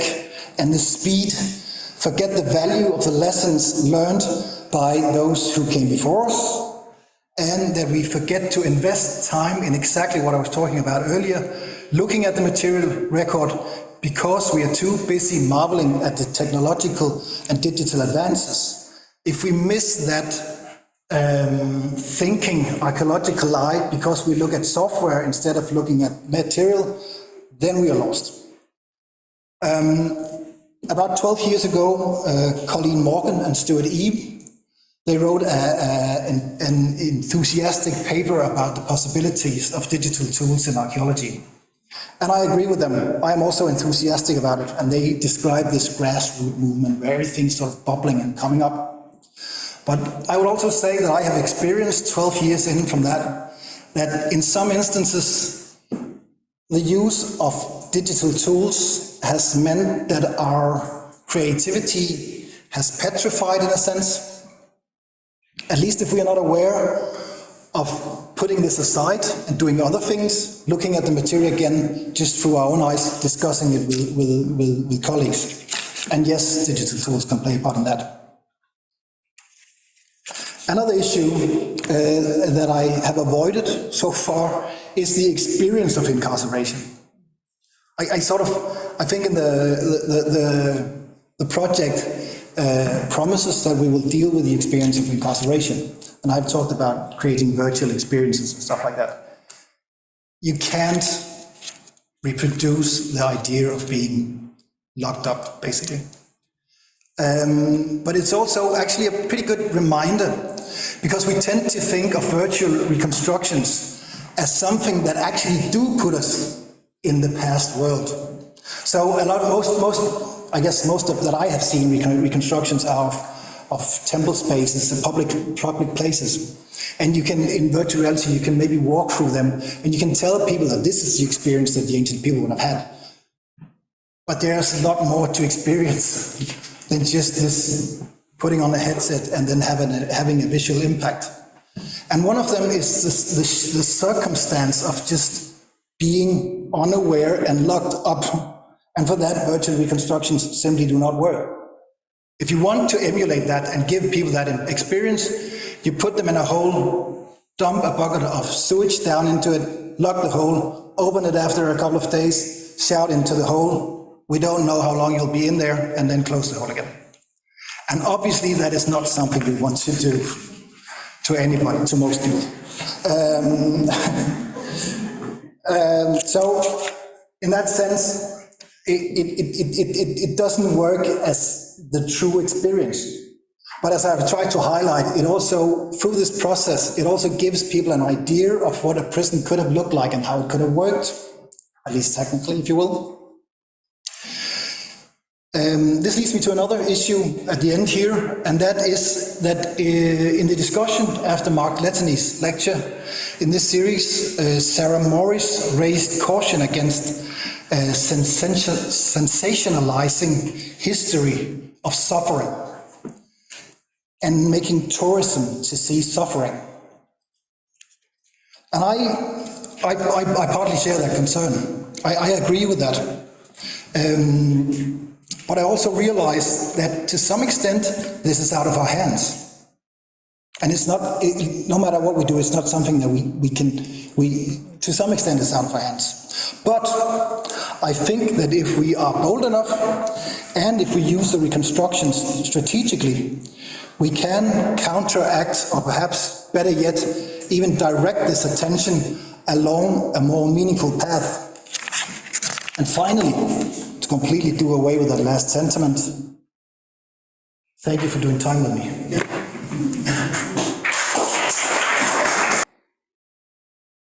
and the speed, forget the value of the lessons learned by those who came before us, and that we forget to invest time in exactly what I was talking about earlier, looking at the material record because we are too busy marveling at the technological and digital advances. If we miss that thinking archaeological eye because we look at software instead of looking at material, then we are lost. About 12 years ago, Colleen Morgan and Stuart Eve, they wrote an enthusiastic paper about the possibilities of digital tools in archaeology. And I agree with them. I am also enthusiastic about it. And they describe this grassroots movement where everything's sort of bubbling and coming up. But I would also say that I have experienced 12 years in from that in some instances, the use of digital tools has meant that our creativity has petrified in a sense, at least if we are not aware of putting this aside and doing other things, looking at the material again, just through our own eyes, discussing it with colleagues. And yes, digital tools can play a part in that. Another issue that I have avoided so far is the experience of incarceration. I think in the project promises that we will deal with the experience of incarceration. And I've talked about creating virtual experiences and stuff like that. You can't reproduce the idea of being locked up, basically. But it's also actually a pretty good reminder, because we tend to think of virtual reconstructions as something that actually do put us in the past world. So I guess most of that I have seen reconstructions are of temple spaces and public places. And you can, in virtual reality, you can maybe walk through them and you can tell people that this is the experience that the ancient people would have had. But there's a lot more to experience than just this putting on a headset and then having a visual impact. And one of them is the circumstance of just being unaware and locked up. And for that, virtual reconstructions simply do not work. If you want to emulate that and give people that experience, You put them in a hole, dump a bucket of sewage down into it, lock the hole, open it after a couple of days, shout into the hole, we don't know how long you'll be in there, and then close the hole again. And obviously that is not something we want to do to anybody, to most people. So in that sense, it doesn't work as the true experience. But as I've tried to highlight, it also, through this process, it also gives people an idea of what a prison could have looked like and how it could have worked, at least technically, if you will. This leads me to another issue at the end here, and that is that in the discussion after Mark Lettany's lecture in this series, Sarah Morris raised caution against sensationalizing history of suffering and making tourism to see suffering. And I partly share that concern. I agree with that. But I also realize that to some extent, this is out of our hands. And it's not, no matter what we do, it's not something that to some extent it's out of our hands. But I think that if we are bold enough, and if we use the reconstructions strategically, we can counteract, or perhaps better yet, even direct this attention along a more meaningful path. And finally, to completely do away with that last sentiment, thank you for doing time with me.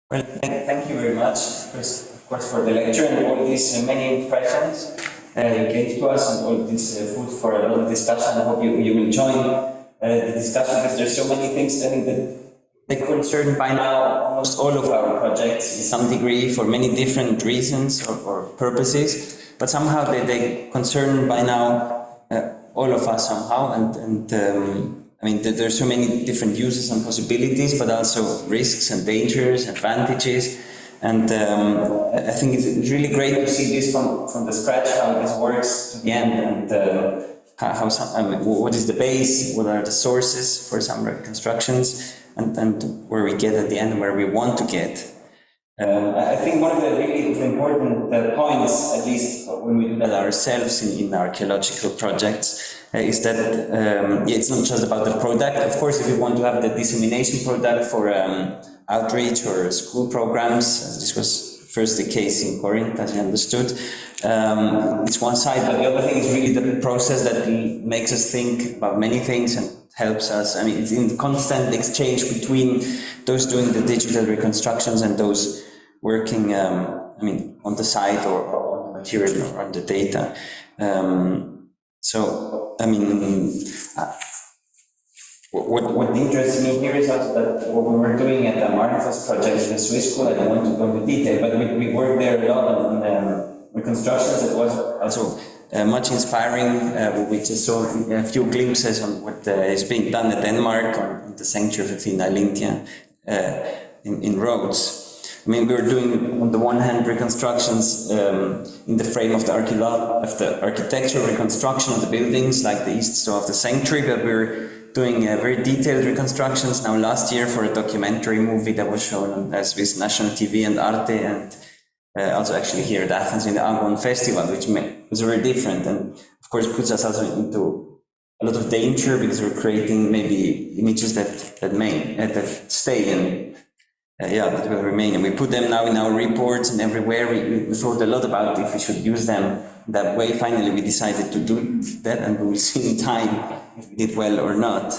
Well, thank you very much, first, of course, for the lecture and all these many impressions you gave to us, and all this food for a lot of discussion. I hope you will join the discussion, because there's so many things I think that they concern by now almost all of our projects in some degree for many different reasons or purposes, but somehow they concern by now all of us somehow, and I mean, there's so many different uses and possibilities, but also risks and dangers, advantages, and I think it's really great to see this from the scratch, how this works to the end, and what is the base, what are the sources for some reconstructions, and where we get at the end, where we want to get. I think one of the really important points, at least when we do that ourselves in archaeological projects, is that it's not just about the product. Of course, if we want to have the dissemination product for outreach or school programs, as this was first the case in Corinth, as you understood, it's one side, but the other thing is really the process that makes us think about many things and helps us. I mean, it's in constant exchange between those doing the digital reconstructions and those working, I mean, on the site or on the material or on the data. So, I mean, what interests me here is also that what we were doing at the Marnefos project in the Swiss school, I don't want to go into detail, but we worked there a lot on reconstructions. It was also much inspiring. We just saw a few glimpses on what is being done at Denmark on the sanctuary of Athena Lintia in Rhodes. I mean, we were doing, on the one hand, reconstructions in the frame of the architectural reconstruction of the buildings, like the east store of the sanctuary, but we were doing very detailed reconstructions now last year for a documentary movie that was shown on Swiss National TV and Arte, and also actually here at Athens in the Agon Festival, which was very different, and of course puts us also into a lot of danger, because we're creating maybe images that stay and that will remain, and we put them now in our reports and everywhere. We thought a lot about if we should use them that way. Finally, we decided to do that, and we will see in time if we did well or not.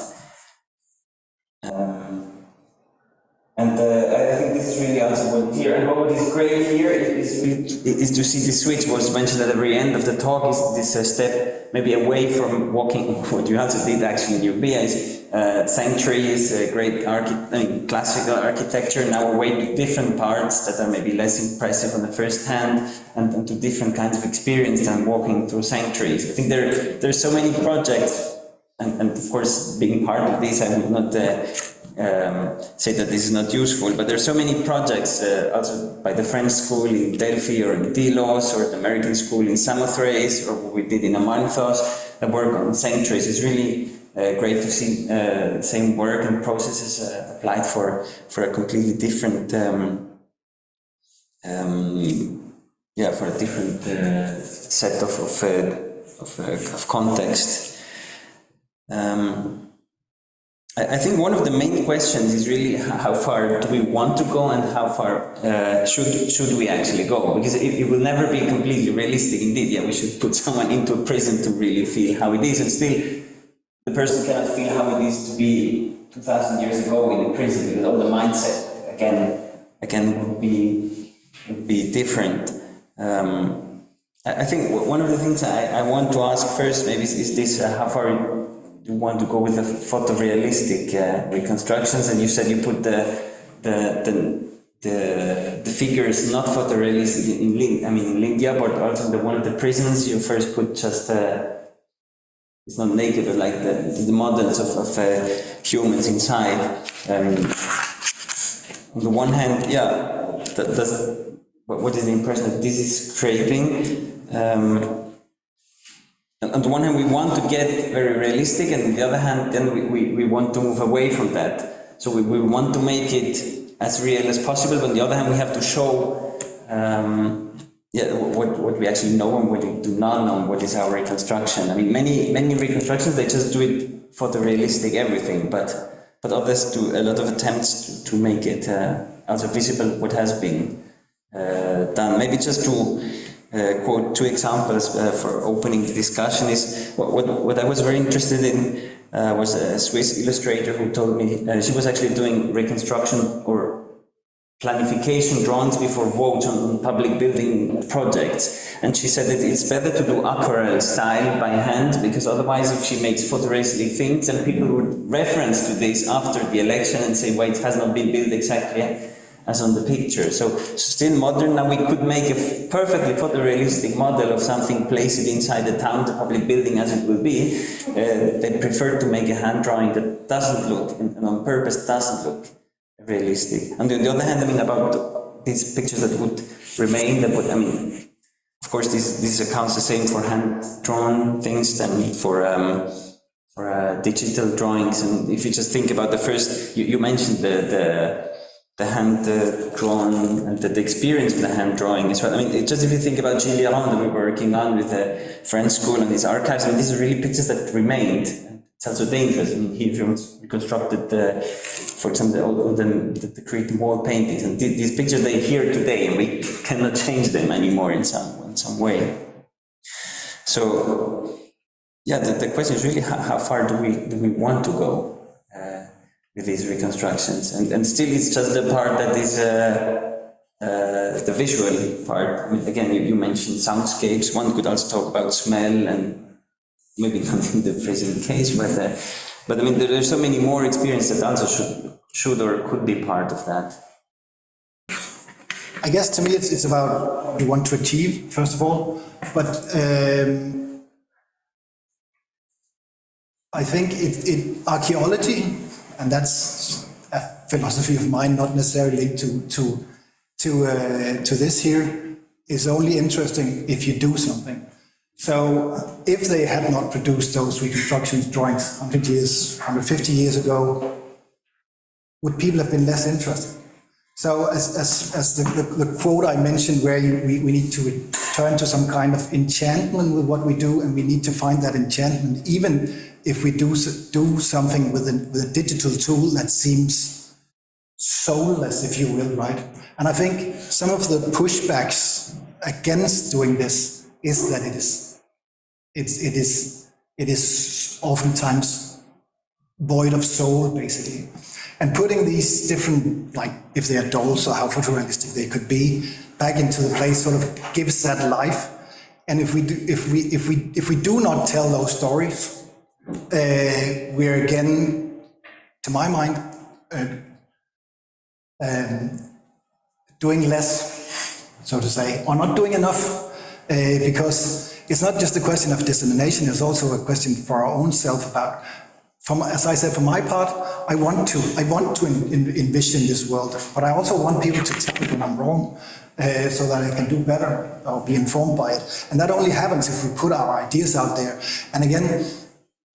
And I think this is really also what here. And what is great here is to see the switch. What was mentioned at the very end of the talk is this step maybe away from walking. What you also did actually in your BA is sanctuaries, great classical architecture. Now away to different parts that are maybe less impressive on the first hand, and to different kinds of experience than walking through sanctuaries. I think there's so many projects, and of course, being part of this, I would not say that this is not useful, but there are so many projects also by the French school in Delphi or in Delos, or the American school in Samothrace, or what we did in Amalthus, that work on sanctuaries. It's really great to see same work and processes applied for a completely different for a different set of context. I think one of the main questions is really how far do we want to go and how far should we actually go? Because it will never be completely realistic indeed. Yeah, we should put someone into a prison to really feel how it is, and still the person cannot feel how it is to be 2,000 years ago in a prison, because all the mindset again would be different. I think one of the things I want to ask first maybe is this: how far you want to go with the photorealistic reconstructions? And you said you put the figures not photorealistic in India, but also the one of the prisons. You first put just it's not naked, but like the models of humans inside. On the one hand, what is the impression that this is creating? On the one hand, we want to get very realistic, and on the other hand, then we want to move away from that. So we want to make it as real as possible, but on the other hand, we have to show what we actually know and what we do not know, what is our reconstruction. I mean, many reconstructions, they just do it photorealistic, everything, but others do a lot of attempts to make it also visible what has been done. Maybe just to quote two examples for opening the discussion is what I was very interested in was a Swiss illustrator who told me she was actually doing reconstruction or planification drawings before votes on public building projects, and she said that it's better to do aquarelle style by hand, because otherwise if she makes photorealistic things and people would reference to this after the election and say, well, it has not been built exactly as on the picture. So still modern, now we could make a perfectly photorealistic model of something, place it inside the town, the public building as it will be. They prefer to make a hand drawing that doesn't look, and on purpose doesn't look realistic. And on the other hand, I mean, about these pictures that would remain, that would, I mean, of course this accounts the same for hand-drawn things than for digital drawings. And if you just think about the first, you mentioned the hand drawn and the experience of the hand drawing as well. I mean, just if you think about Gilles Laurent that we were working on with the French school and his archives, I mean, these are really pictures that remained. It's also dangerous. I mean, he reconstructed, for example, all the Cretan wall paintings, and these pictures, they're here today, and we cannot change them anymore in some way. So, yeah, the question is really how far do we want to go with these reconstructions, and still it's just the part that is the visual part. I mean, again, you mentioned soundscapes. One could also talk about smell, and maybe not in the present case, but I mean, there's so many more experiences that also should or could be part of that. I guess to me it's about what you want to achieve, first of all, but I think archaeology, and that's a philosophy of mine, not necessarily linked to this here, is only interesting if you do something. So if they had not produced those reconstructions drawings 100 years, 150 years ago, would people have been less interested? So as the quote I mentioned, where we need to return to some kind of enchantment with what we do, and we need to find that enchantment, even if we do something with a digital tool that seems soulless, if you will, right? And I think some of the pushbacks against doing this is that it is oftentimes void of soul, basically. And putting these different, like if they are dolls or how photorealistic they could be, back into the place sort of gives that life. And if we do not tell those stories, we're again, to my mind, doing less, so to say, or not doing enough, because it's not just a question of dissemination, it's also a question for our own self about, as I said, for my part, I want to envision this world, but I also want people to tell me when I'm wrong, so that I can do better or be informed by it. And that only happens if we put our ideas out there. And again,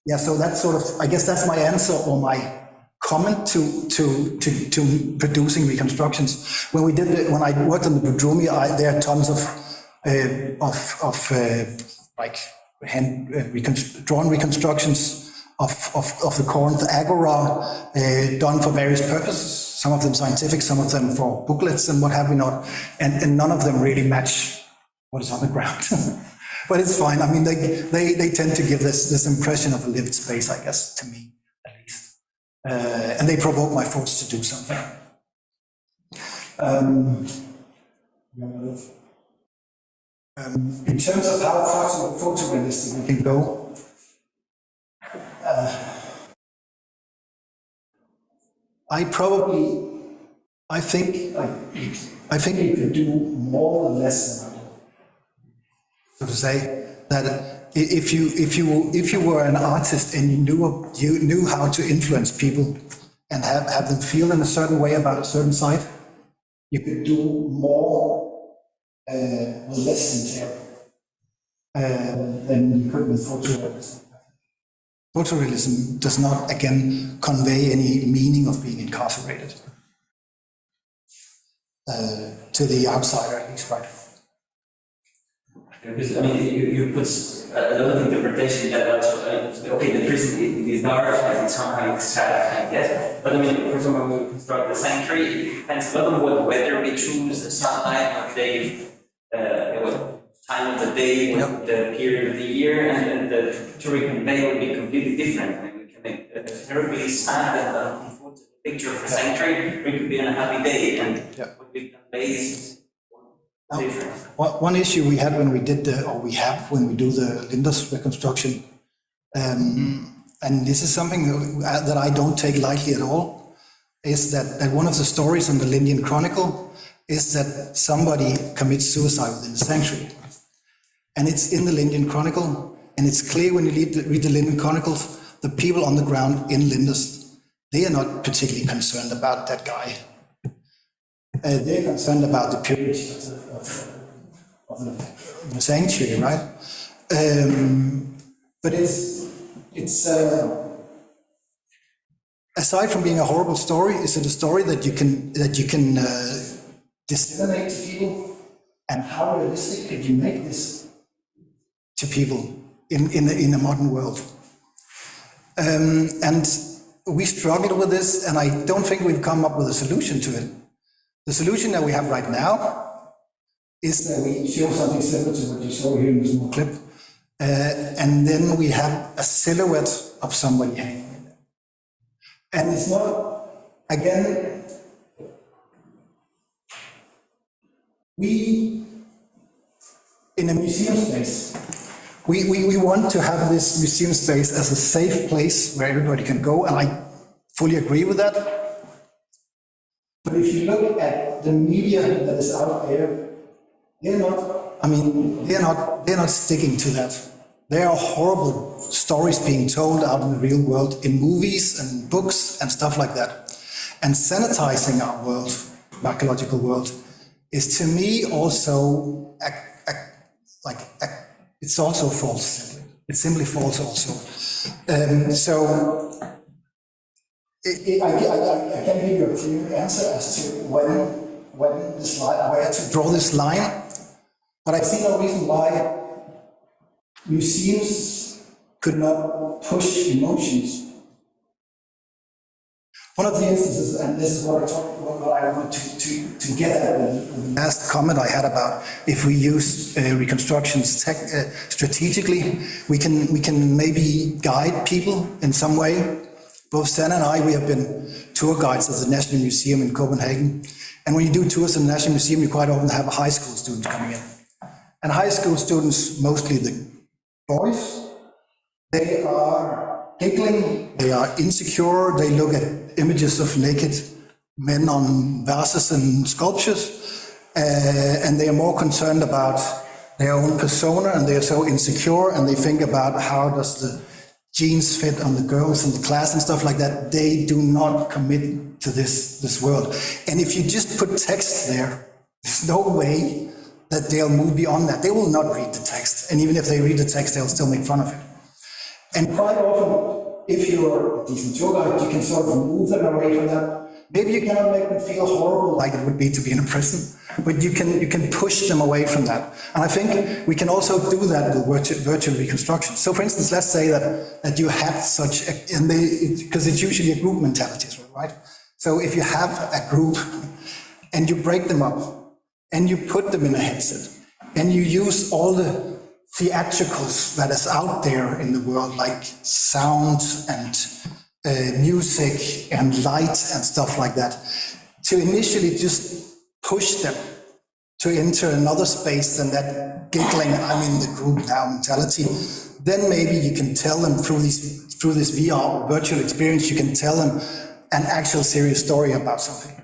yeah, so that's sort of, I guess that's my answer or my comment to producing reconstructions. When I worked on the Budrumi, there are tons of drawn reconstructions of the Corinth Agora, done for various purposes. Some of them scientific, some of them for booklets and what have we not, and none of them really match what is on the ground. But it's fine. I mean, they tend to give this impression of a lived space, I guess, to me at least, and they provoke my thoughts to do something. In terms of how far photorealistic we can go, I think you can do more or less than I do. So to say that if you were an artist and you knew how to influence people and have them feel in a certain way about a certain site, you could do more with less detail than you could with photorealism. Photorealism does not, again, convey any meaning of being incarcerated to the outsider, at least, right? Because, I mean, you put a lot of interpretation that okay, the prison is dark and it's somehow sad, I guess. But I mean, for example, when we construct the sanctuary, it depends a lot on what weather we choose, the sunlight, what day, what time of the day, what the period of the year, and the picture we convey will be completely different. I mean, we can make a terribly sad and unfortunate picture of a sanctuary, we could be on a happy day, and what we convey is different. One issue we had when we did when we do the Linders reconstruction, and this is something that I don't take lightly at all, is that one of the stories in the Lindian Chronicle is that somebody commits suicide within the sanctuary. And it's in the Lindian Chronicle, and it's clear when you read the Lindian Chronicles, the people on the ground in Linders, they are not particularly concerned about that guy. They're concerned about the purity of the sanctuary, right? But it's aside from being a horrible story, is it a story that you can disseminate to people? And how realistic could you make this to people in a modern world? And we struggled with this, and I don't think we've come up with a solution to it. The solution that we have right now is that we show something similar to what you saw here in the small clip, and then we have a silhouette of somebody hanging in there. And it's not, again, we, in a museum space, we want to have this museum space as a safe place where everybody can go, and I fully agree with that. But if you look at the media that is out there, they're not sticking to that. There are horrible stories being told out in the real world in movies and books and stuff like that. And sanitizing our world, archaeological world, is to me also it's also false. It's simply false also. I can give you a clear answer as to when this line, where to draw this line, but I see no reason why museums could not push emotions. One of the instances, and this is what I want to get at the last comment I had about if we use reconstructions strategically, we can maybe guide people in some way. Both Stan and I, we have been tour guides at the National Museum in Copenhagen. And when you do tours in the National Museum, you quite often have high school students coming in. And high school students, mostly the boys, they are giggling, they are insecure, they look at images of naked men on vases and sculptures, and they are more concerned about their own persona, and they are so insecure, and they think about how does the jeans fit on the girls in the class and stuff like that. They do not commit to this world. And if you just put text there, there's no way that they'll move beyond that. They will not read the text. And even if they read the text, they'll still make fun of it. And quite often, if you're a decent tour guide, you can sort of move them away from that. Maybe you cannot make them feel horrible like it would be to be in a prison, but you can push them away from that. And I think we can also do that with virtual reconstruction. So for instance, let's say that you had such, because it's usually a group mentality, right? So if you have a group and you break them up and you put them in a headset and you use all the theatricals that is out there in the world, like sound and music and light and stuff like that, to initially just push them to enter another space than that giggling, I'm in the group now mentality. Then maybe you can tell them through this VR virtual experience, you can tell them an actual serious story about something.